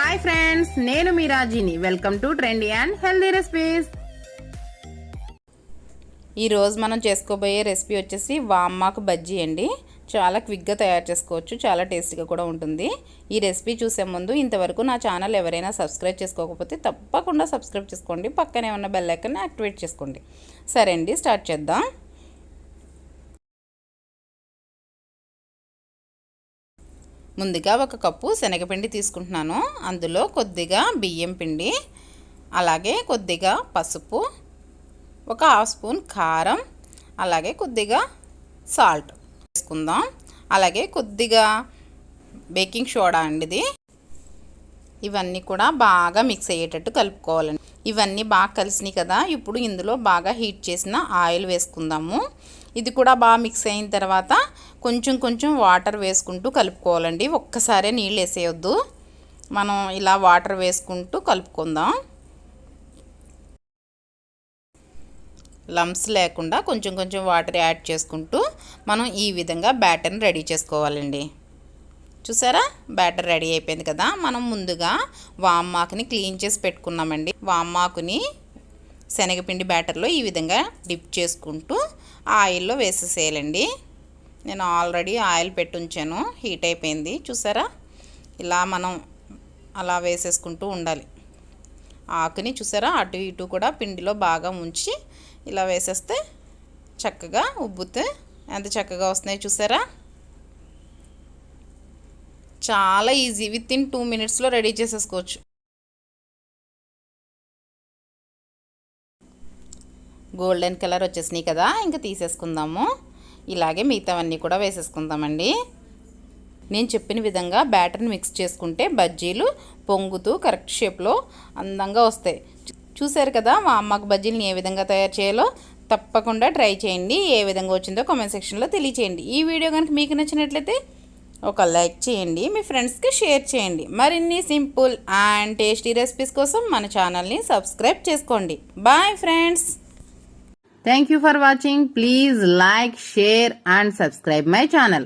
Hi friends, నేను మీ రాజీని. Welcome to trendy and healthy recipes. ఈరోజు మనం చేసుకోబోయే రెసిపీ వచ్చేసి వామాకు బజ్జీ అండి. చాలా క్విక్గా తయారు చేసుకోవచ్చు, చాలా టేస్టీగా కూడా ఉంటుంది. ఈ రెసిపీ చూసే ముందు ఇంతవరకు నా ఛానల్ ఎవరైనా సబ్స్క్రైబ్ చేసుకోకపోతే తప్పకుండా సబ్స్క్రైబ్ చేసుకోండి. పక్కనే ఉన్న బెల్ ఐకాన్ని యాక్టివేట్ చేసుకోండి. సరే అండి, స్టార్ట్ చేద్దాం. ముందుగా ఒక కప్పు శనగపిండి తీసుకుంటున్నాను. అందులో కొద్దిగా బియ్యం పిండి, అలాగే కొద్దిగా పసుపు, ఒక హాఫ్ స్పూన్ కారం, అలాగే కొద్దిగా సాల్ట్ వేసుకుందాం. అలాగే కొద్దిగా బేకింగ్ సోడా అండి ఇది. ఇవన్నీ కూడా బాగా మిక్స్ అయ్యేటట్టు కలుపుకోవాలండి. ఇవన్నీ బాగా కలిసినాయి కదా, ఇప్పుడు ఇందులో బాగా హీట్ చేసిన ఆయిల్ వేసుకుందాము. ఇది కూడా బాగా మిక్స్ అయిన తర్వాత కొంచెం కొంచెం వాటర్ వేసుకుంటూ కలుపుకోవాలండి. ఒక్కసారే నీళ్ళు వేసేయొద్దు, మనం ఇలా వాటర్ వేసుకుంటూ కలుపుకుందాం. లంప్స్ లేకుండా కొంచెం కొంచెం వాటర్ యాడ్ చేసుకుంటూ మనం ఈ విధంగా బ్యాటర్ని రెడీ చేసుకోవాలండి. చూసారా, బ్యాటర్ రెడీ అయిపోయింది కదా. మనం ముందుగా వామాకుని క్లీన్ చేసి పెట్టుకున్నామండి. వామాకుని శనగపిండి బ్యాటర్లో ఈ విధంగా డిప్ చేసుకుంటూ ఆయిల్లో వేసేసేయాలండి. నేను ఆల్రెడీ ఆయిల్ పెట్టి ఉంచాను, హీట్ అయిపోయింది. చూసారా, ఇలా మనం అలా వేసేసుకుంటూ ఉండాలి. ఆకుని చూసారా, అటు ఇటు కూడా పిండిలో బాగా ముంచి ఇలా వేసేస్తే చక్కగా ఉబ్బుతే ఎంత చక్కగా వస్తున్నాయి చూసారా. చాలా ఈజీ, విత్ ఇన్ 2 minutesలో రెడీ చేసేసుకోవచ్చు. గోల్డెన్ కలర్ వచ్చేసినాయి కదా, ఇంకా తీసేసుకుందాము. ఇలాగే మిగతావన్నీ కూడా వేసేసుకుందామండి. నేను చెప్పిన విధంగా బ్యాటర్ని మిక్స్ చేసుకుంటే బజ్జీలు పొంగుతూ కరెక్ట్ షేప్లో అందంగా వస్తాయి. చూసారు కదా వామాకు బజ్జీలని ఏ విధంగా తయారు చేయాలో. తప్పకుండా ట్రై చేయండి. ఏ విధంగా వచ్చిందో కామెంట్ సెక్షన్లో తెలియచేయండి. ఈ వీడియో కనుక మీకు నచ్చినట్లయితే ఒక లైక్ చేయండి, మీ ఫ్రెండ్స్కి షేర్ చేయండి. మరిన్ని సింపుల్ అండ్ టేస్టీ రెసిపీస్ కోసం మన ఛానల్ని సబ్స్క్రైబ్ చేసుకోండి. Bye friends. Thank you for watching. Please like, share and subscribe my channel.